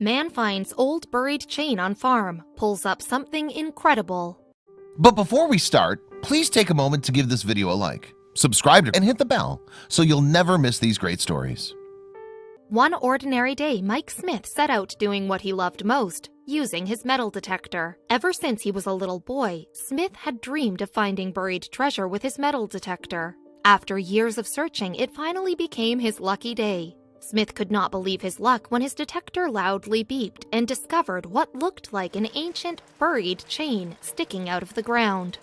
Man finds old buried chain on farm, pulls up something incredible. But before we start, please take a moment to give this video a like, subscribe, and hit the bell so you'll never miss these great stories. One ordinary day, Mike Smith set out doing what he loved most, using his metal detector. Ever since he was a little boy, Smith had dreamed of finding buried treasure with his metal detector. After years of searching, it finally became his lucky day. Smith could not believe his luck when his detector loudly beeped and discovered what looked like an ancient, buried chain sticking out of the ground.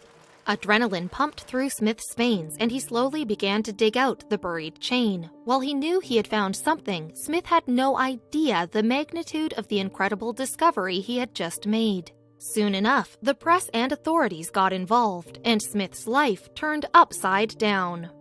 Adrenaline pumped through Smith's veins, and he slowly began to dig out the buried chain. While he knew he had found something, Smith had no idea the magnitude of the incredible discovery he had just made. Soon enough, the press and authorities got involved, and Smith's life turned upside down.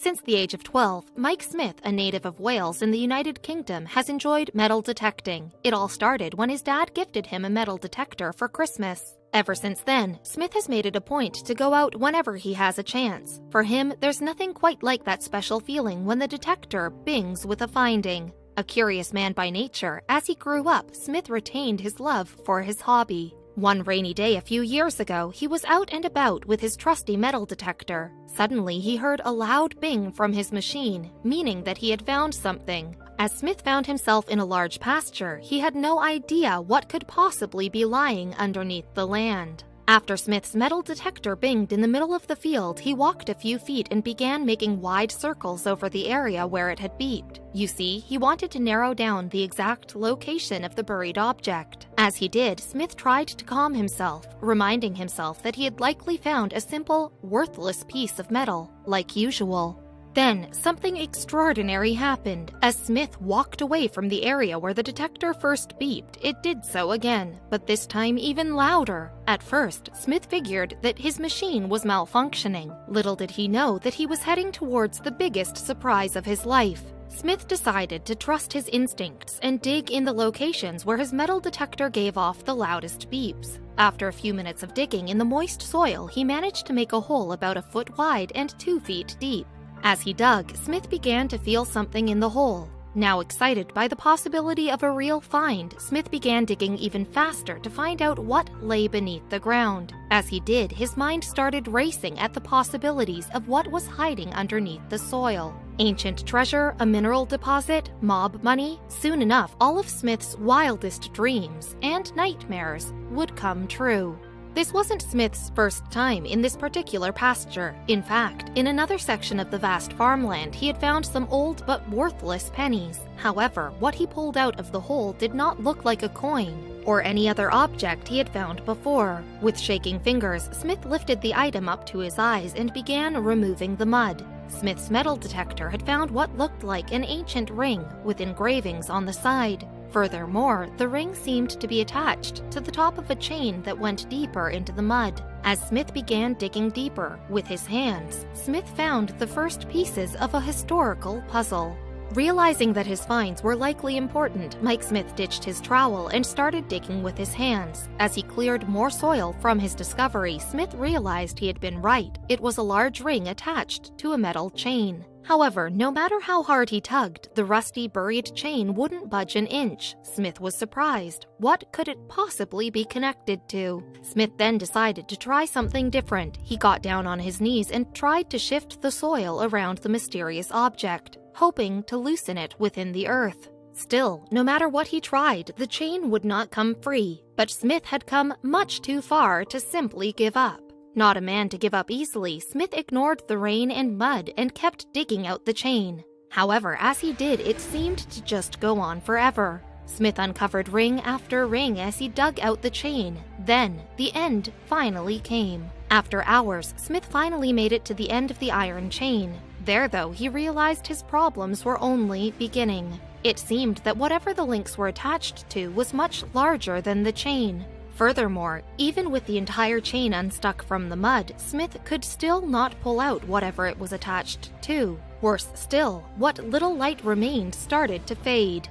Since the age of 12, Mike Smith, a native of Wales in the United Kingdom, has enjoyed metal detecting. It all started when his dad gifted him a metal detector for Christmas. Ever since then, Smith has made it a point to go out whenever he has a chance. For him, there's nothing quite like that special feeling when the detector bings with a finding. A curious man by nature, as he grew up, Smith retained his love for his hobby. One rainy day a few years ago, he was out and about with his trusty metal detector. Suddenly, he heard a loud bing from his machine, meaning that he had found something. As Smith found himself in a large pasture, he had no idea what could possibly be lying underneath the land. After Smith's metal detector binged in the middle of the field, he walked a few feet and began making wide circles over the area where it had beeped. You see, he wanted to narrow down the exact location of the buried object. As he did, Smith tried to calm himself, reminding himself that he had likely found a simple, worthless piece of metal, like usual. Then, something extraordinary happened. As Smith walked away from the area where the detector first beeped, it did so again, but this time even louder. At first, Smith figured that his machine was malfunctioning. Little did he know that he was heading towards the biggest surprise of his life. Smith decided to trust his instincts and dig in the locations where his metal detector gave off the loudest beeps. After a few minutes of digging in the moist soil, he managed to make a hole about a foot wide and 2 feet deep. As he dug, Smith began to feel something in the hole. Now excited by the possibility of a real find, Smith began digging even faster to find out what lay beneath the ground. As he did, his mind started racing at the possibilities of what was hiding underneath the soil. Ancient treasure, a mineral deposit, mob money. Soon enough, all of Smith's wildest dreams and nightmares would come true. This wasn't Smith's first time in this particular pasture. In fact, in another section of the vast farmland, he had found some old but worthless pennies. However, what he pulled out of the hole did not look like a coin or any other object he had found before. With shaking fingers, Smith lifted the item up to his eyes and began removing the mud. Smith's metal detector had found what looked like an ancient ring with engravings on the side. Furthermore, the ring seemed to be attached to the top of a chain that went deeper into the mud. As Smith began digging deeper with his hands, Smith found the first pieces of a historical puzzle. Realizing that his finds were likely important, Mike Smith ditched his trowel and started digging with his hands. As he cleared more soil from his discovery, Smith realized he had been right. It was a large ring attached to a metal chain. However, no matter how hard he tugged, the rusty, buried chain wouldn't budge an inch. Smith was surprised. What could it possibly be connected to? Smith then decided to try something different. He got down on his knees and tried to shift the soil around the mysterious object, hoping to loosen it within the earth. Still, no matter what he tried, the chain would not come free. But Smith had come much too far to simply give up. Not a man to give up easily, Smith ignored the rain and mud and kept digging out the chain. However, as he did, it seemed to just go on forever. Smith uncovered ring after ring as he dug out the chain. Then, the end finally came. After hours, Smith finally made it to the end of the iron chain. There, though, he realized his problems were only beginning. It seemed that whatever the links were attached to was much larger than the chain. Furthermore, even with the entire chain unstuck from the mud, Smith could still not pull out whatever it was attached to. Worse still, what little light remained started to fade.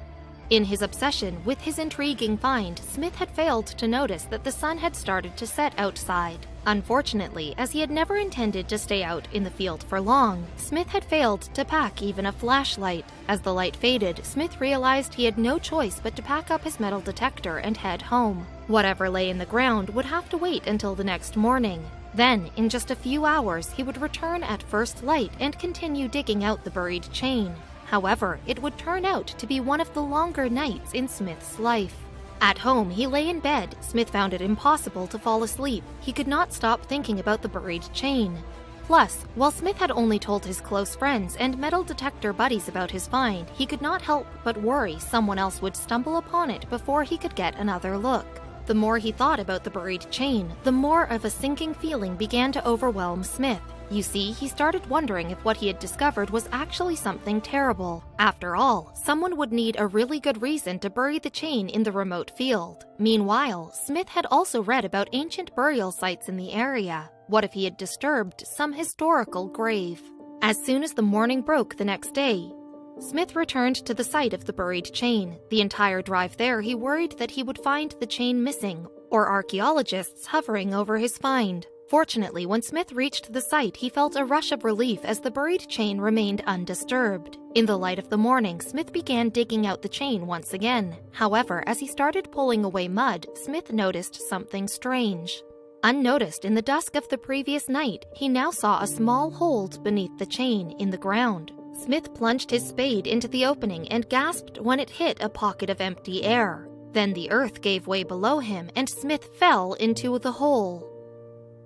In his obsession with his intriguing find, Smith had failed to notice that the sun had started to set outside. Unfortunately, as he had never intended to stay out in the field for long, Smith had failed to pack even a flashlight. As the light faded, Smith realized he had no choice but to pack up his metal detector and head home. Whatever lay in the ground would have to wait until the next morning. Then, in just a few hours, he would return at first light and continue digging out the buried chain. However, it would turn out to be one of the longer nights in Smith's life. At home, he lay in bed. Smith found it impossible to fall asleep. He could not stop thinking about the buried chain. Plus, while Smith had only told his close friends and metal detector buddies about his find, he could not help but worry someone else would stumble upon it before he could get another look. The more he thought about the buried chain, the more of a sinking feeling began to overwhelm Smith. You see, he started wondering if what he had discovered was actually something terrible. After all, someone would need a really good reason to bury the chain in the remote field. Meanwhile, Smith had also read about ancient burial sites in the area. What if he had disturbed some historical grave? As soon as the morning broke the next day, Smith returned to the site of the buried chain. The entire drive there, he worried that he would find the chain missing, or archaeologists hovering over his find. Fortunately, when Smith reached the site, he felt a rush of relief as the buried chain remained undisturbed. In the light of the morning, Smith began digging out the chain once again. However, as he started pulling away mud, Smith noticed something strange. Unnoticed in the dusk of the previous night, he now saw a small hole beneath the chain in the ground. Smith plunged his spade into the opening and gasped when it hit a pocket of empty air. Then the earth gave way below him and Smith fell into the hole.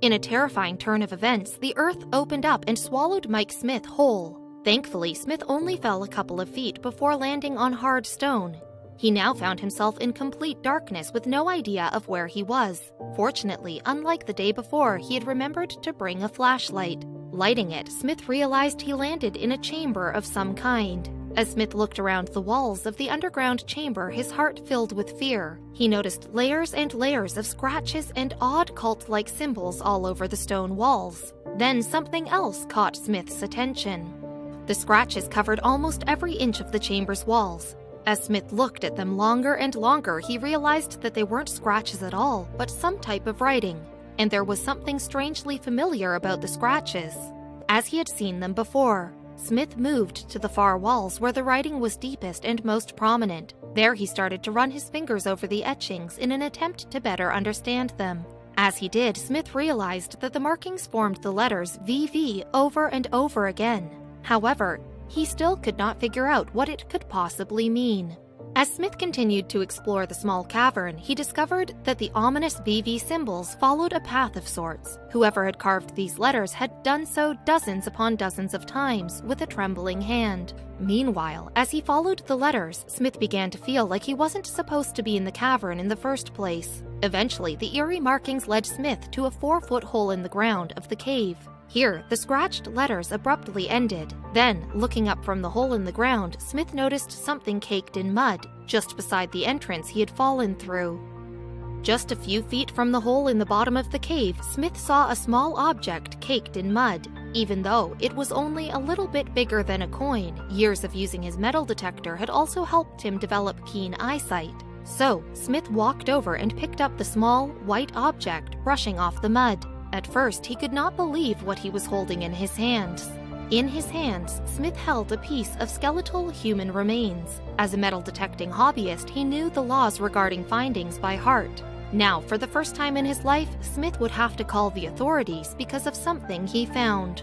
In a terrifying turn of events, the earth opened up and swallowed Mike Smith whole. Thankfully, Smith only fell a couple of feet before landing on hard stone. He now found himself in complete darkness with no idea of where he was. Fortunately, unlike the day before, he had remembered to bring a flashlight. Lighting it, Smith realized he landed in a chamber of some kind. As Smith looked around the walls of the underground chamber, his heart filled with fear. He noticed layers and layers of scratches and odd cult-like symbols all over the stone walls. Then something else caught Smith's attention. The scratches covered almost every inch of the chamber's walls. As Smith looked at them longer and longer, he realized that they weren't scratches at all, but some type of writing. And there was something strangely familiar about the scratches. As he had seen them before, Smith moved to the far walls where the writing was deepest and most prominent. There he started to run his fingers over the etchings in an attempt to better understand them. As he did, Smith realized that the markings formed the letters VV over and over again. However, he still could not figure out what it could possibly mean. As Smith continued to explore the small cavern, he discovered that the ominous VV symbols followed a path of sorts. Whoever had carved these letters had done so dozens upon dozens of times with a trembling hand. Meanwhile, as he followed the letters, Smith began to feel like he wasn't supposed to be in the cavern in the first place. Eventually, the eerie markings led Smith to a 4-foot hole in the ground of the cave. Here, the scratched letters abruptly ended. Then, looking up from the hole in the ground, Smith noticed something caked in mud, just beside the entrance he had fallen through. Just a few feet from the hole in the bottom of the cave, Smith saw a small object caked in mud. Even though it was only a little bit bigger than a coin, years of using his metal detector had also helped him develop keen eyesight. So, Smith walked over and picked up the small, white object, brushing off the mud. At first, he could not believe what he was holding in his hands. In his hands, Smith held a piece of skeletal human remains. As a metal detecting hobbyist, he knew the laws regarding findings by heart. Now, for the first time in his life, Smith would have to call the authorities because of something he found.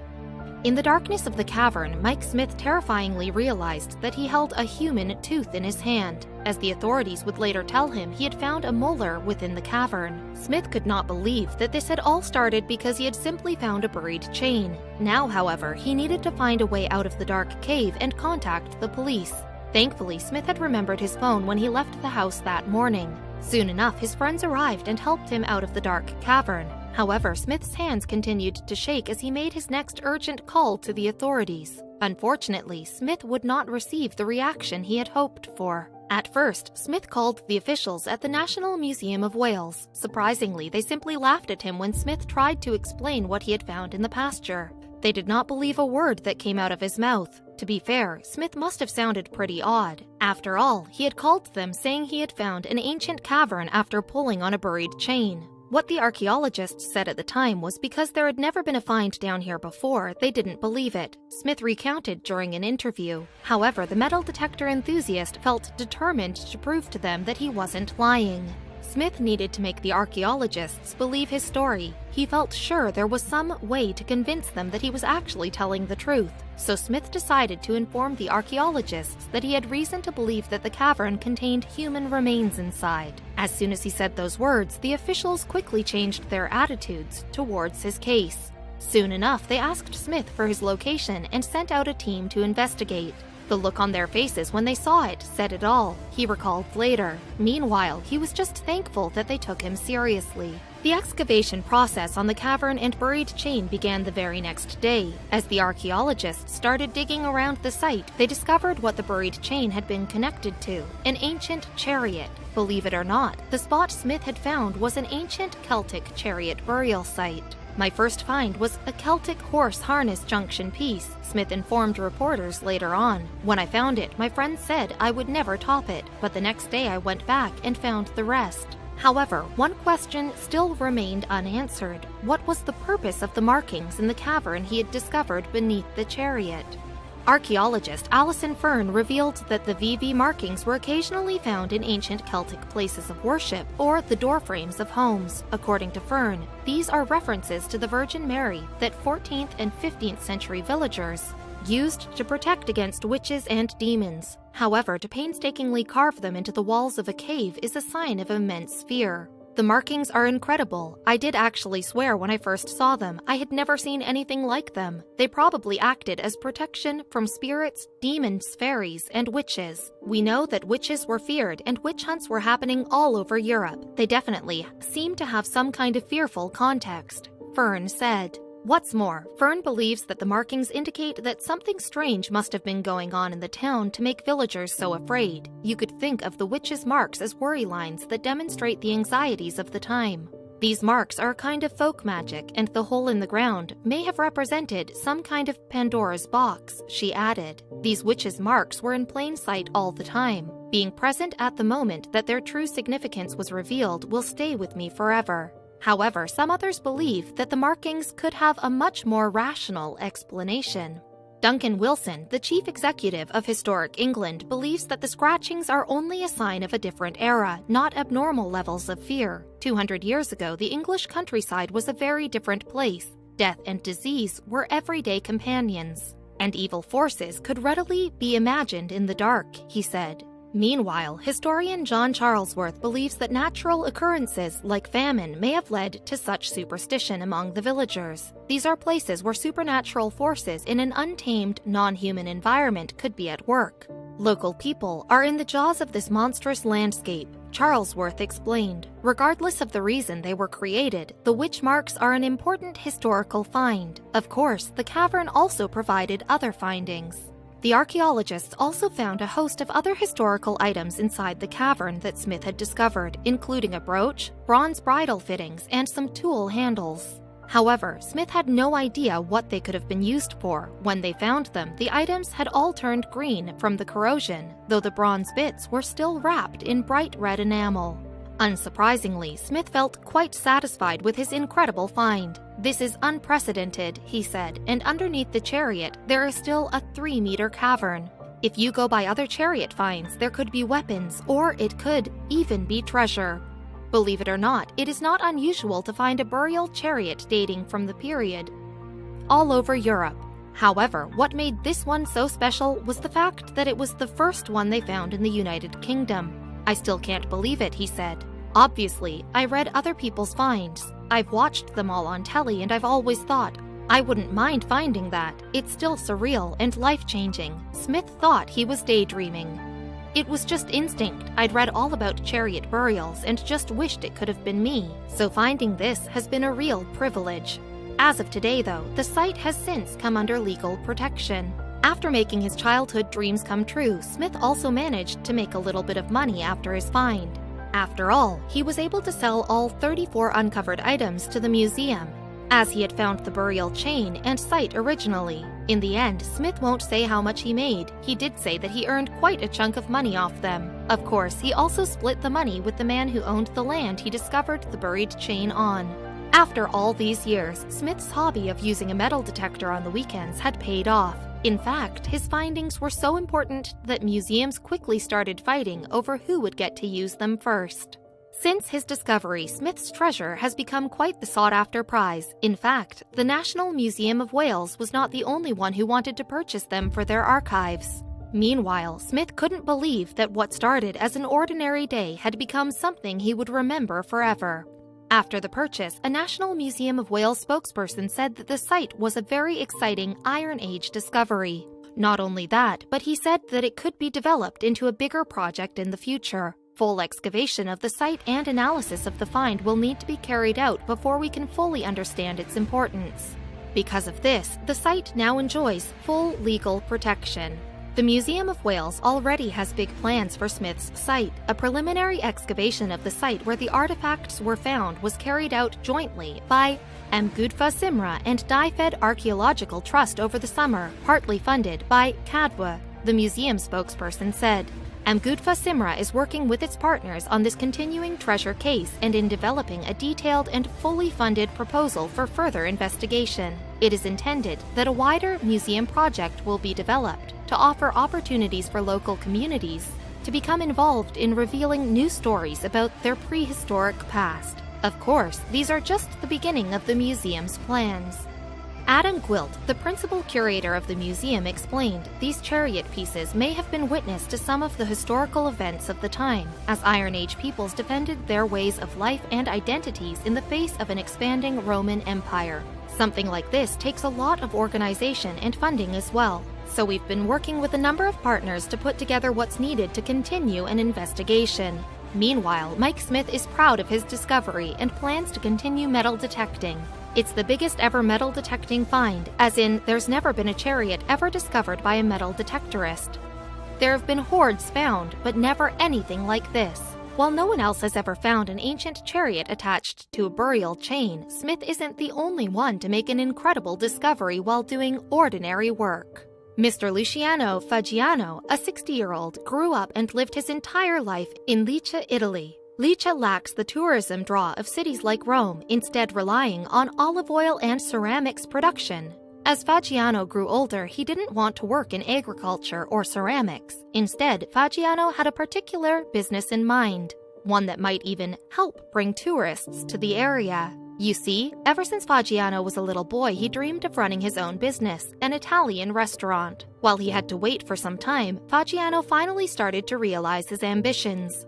In the darkness of the cavern, Mike Smith terrifyingly realized that he held a human tooth in his hand. As the authorities would later tell him, he had found a molar within the cavern. Smith could not believe that this had all started because he had simply found a buried chain. Now, however, he needed to find a way out of the dark cave and contact the police. Thankfully, Smith had remembered his phone when he left the house that morning. Soon enough, his friends arrived and helped him out of the dark cavern. However, Smith's hands continued to shake as he made his next urgent call to the authorities. Unfortunately, Smith would not receive the reaction he had hoped for. At first, Smith called the officials at the National Museum of Wales. Surprisingly, they simply laughed at him when Smith tried to explain what he had found in the pasture. They did not believe a word that came out of his mouth. To be fair, Smith must have sounded pretty odd. After all, he had called them saying he had found an ancient cavern after pulling on a buried chain. What the archaeologists said at the time was because there had never been a find down here before, they didn't believe it, Smith recounted during an interview. However, the metal detector enthusiast felt determined to prove to them that he wasn't lying. Smith needed to make the archaeologists believe his story. He felt sure there was some way to convince them that he was actually telling the truth. So Smith decided to inform the archaeologists that he had reason to believe that the cavern contained human remains inside. As soon as he said those words, the officials quickly changed their attitudes towards his case. Soon enough, they asked Smith for his location and sent out a team to investigate. The look on their faces when they saw it said it all, he recalled later. Meanwhile, he was just thankful that they took him seriously. The excavation process on the cavern and buried chain began the very next day. As the archaeologists started digging around the site, they discovered what the buried chain had been connected to, an ancient chariot. Believe it or not, the spot Smith had found was an ancient Celtic chariot burial site. My first find was a Celtic horse harness junction piece, Smith informed reporters later on. When I found it, my friend said I would never top it, but the next day I went back and found the rest. However, one question still remained unanswered. What was the purpose of the markings in the cavern he had discovered beneath the chariot? Archaeologist Alison Fern revealed that the VV markings were occasionally found in ancient Celtic places of worship or the doorframes of homes. According to Fern, these are references to the Virgin Mary that 14th and 15th century villagers used to protect against witches and demons. However, to painstakingly carve them into the walls of a cave is a sign of immense fear. The markings are incredible. I did actually swear when I first saw them I had never seen anything like them. They probably acted as protection from spirits, demons, fairies, and witches. We know that witches were feared and witch hunts were happening all over Europe. They definitely seem to have some kind of fearful context, Fern said. What's more, Fern believes that the markings indicate that something strange must have been going on in the town to make villagers so afraid. You could think of the witches' marks as worry lines that demonstrate the anxieties of the time. These marks are a kind of folk magic, and the hole in the ground may have represented some kind of Pandora's box, she added. These witches' marks were in plain sight all the time. Being present at the moment that their true significance was revealed will stay with me forever. However, some others believe that the markings could have a much more rational explanation. Duncan Wilson, the chief executive of Historic England, believes that the scratchings are only a sign of a different era, not abnormal levels of fear. 200 years ago, the English countryside was a very different place. Death and disease were everyday companions, and evil forces could readily be imagined in the dark, he said. Meanwhile, historian John Charlesworth believes that natural occurrences like famine may have led to such superstition among the villagers. These are places where supernatural forces in an untamed, non-human environment could be at work. Local people are in the jaws of this monstrous landscape, Charlesworth explained. Regardless of the reason they were created, the witch marks are an important historical find. Of course, the cavern also provided other findings. The archaeologists also found a host of other historical items inside the cavern that Smith had discovered, including a brooch, bronze bridle fittings, and some tool handles. However, Smith had no idea what they could have been used for. When they found them, the items had all turned green from the corrosion, though the bronze bits were still wrapped in bright red enamel. Unsurprisingly, Smith felt quite satisfied with his incredible find. "This is unprecedented," he said, and underneath the chariot there is still a 3-meter cavern. If you go by other chariot finds, there could be weapons, or it could even be treasure. Believe it or not, it is not unusual to find a burial chariot dating from the period all over Europe. However, what made this one so special was the fact that it was the first one they found in the United Kingdom. "I still can't believe it," he said. "Obviously, I read other people's finds. I've watched them all on telly and I've always thought, I wouldn't mind finding that. It's still surreal and life-changing." Smith thought he was daydreaming. "It was just instinct. I'd read all about chariot burials and just wished it could have been me. So finding this has been a real privilege." As of today, though, the site has since come under legal protection. After making his childhood dreams come true, Smith also managed to make a little bit of money after his find. After all, he was able to sell all 34 uncovered items to the museum, as he had found the burial chain and site originally. In the end, Smith won't say how much he made. He did say that he earned quite a chunk of money off them. Of course, he also split the money with the man who owned the land he discovered the buried chain on. After all these years, Smith's hobby of using a metal detector on the weekends had paid off. In fact, his findings were so important that museums quickly started fighting over who would get to use them first. Since his discovery, Smith's treasure has become quite the sought-after prize. In fact, the National Museum of Wales was not the only one who wanted to purchase them for their archives. Meanwhile, Smith couldn't believe that what started as an ordinary day had become something he would remember forever. After the purchase, a National Museum of Wales spokesperson said that the site was a very exciting Iron Age discovery. Not only that, but he said that it could be developed into a bigger project in the future. Full excavation of the site and analysis of the find will need to be carried out before we can fully understand its importance. Because of this, the site now enjoys full legal protection. The Museum of Wales already has big plans for Smith's site. A preliminary excavation of the site where the artifacts were found was carried out jointly by Amgudfa Simra and Dyfed Archaeological Trust over the summer, partly funded by Cadwa, the museum spokesperson said. Amgudfa Simra is working with its partners on this continuing treasure case and in developing a detailed and fully funded proposal for further investigation. It is intended that a wider museum project will be developed to offer opportunities for local communities to become involved in revealing new stories about their prehistoric past. Of course, these are just the beginning of the museum's plans. Adam Gwilt, the principal curator of the museum, explained these chariot pieces may have been witness to some of the historical events of the time, as Iron Age peoples defended their ways of life and identities in the face of an expanding Roman Empire. Something like this takes a lot of organization and funding as well, so we've been working with a number of partners to put together what's needed to continue an investigation. Meanwhile, Mike Smith is proud of his discovery and plans to continue metal detecting. It's the biggest ever metal detecting find, as in there's never been a chariot ever discovered by a metal detectorist. There have been hoards found, but never anything like this. While no one else has ever found an ancient chariot attached to a burial chain, Smith isn't the only one to make an incredible discovery while doing ordinary work. Mr. Luciano Faggiano, a 60-year-old, grew up and lived his entire life in Lecce, Italy. Lecce lacks the tourism draw of cities like Rome, instead relying on olive oil and ceramics production. As Faggiano grew older, he didn't want to work in agriculture or ceramics. Instead, Faggiano had a particular business in mind, one that might even help bring tourists to the area. You see, ever since Faggiano was a little boy, he dreamed of running his own business, an Italian restaurant. While he had to wait for some time, Faggiano finally started to realize his ambitions.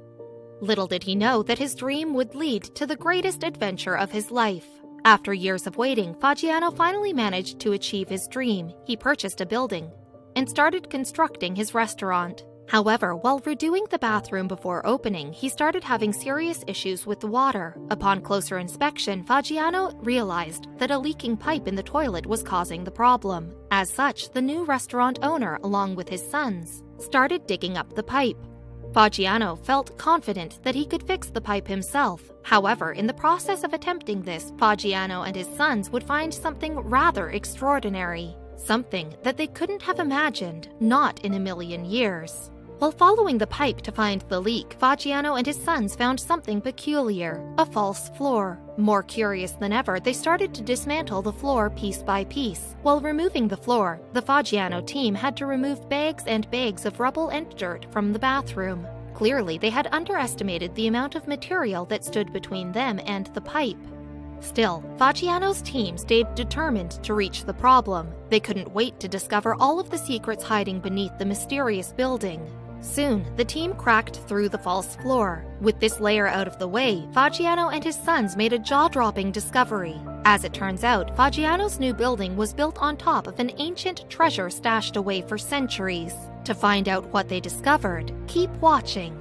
Little did he know that his dream would lead to the greatest adventure of his life. After years of waiting, Faggiano finally managed to achieve his dream. He purchased a building and started constructing his restaurant. However, while redoing the bathroom before opening, he started having serious issues with the water. Upon closer inspection, Faggiano realized that a leaking pipe in the toilet was causing the problem. As such, the new restaurant owner, along with his sons, started digging up the pipe. Faggiano felt confident that he could fix the pipe himself. However, in the process of attempting this, Faggiano and his sons would find something rather extraordinary. Something that they couldn't have imagined, not in a million years. While following the pipe to find the leak, Faggiano and his sons found something peculiar, a false floor. More curious than ever, they started to dismantle the floor piece by piece. While removing the floor, the Faggiano team had to remove bags and bags of rubble and dirt from the bathroom. Clearly, they had underestimated the amount of material that stood between them and the pipe. Still, Faggiano's team stayed determined to reach the problem. They couldn't wait to discover all of the secrets hiding beneath the mysterious building. Soon, the team cracked through the false floor. With this layer out of the way, Faggiano and his sons made a jaw-dropping discovery. As it turns out, Faggiano's new building was built on top of an ancient treasure stashed away for centuries. To find out what they discovered, keep watching.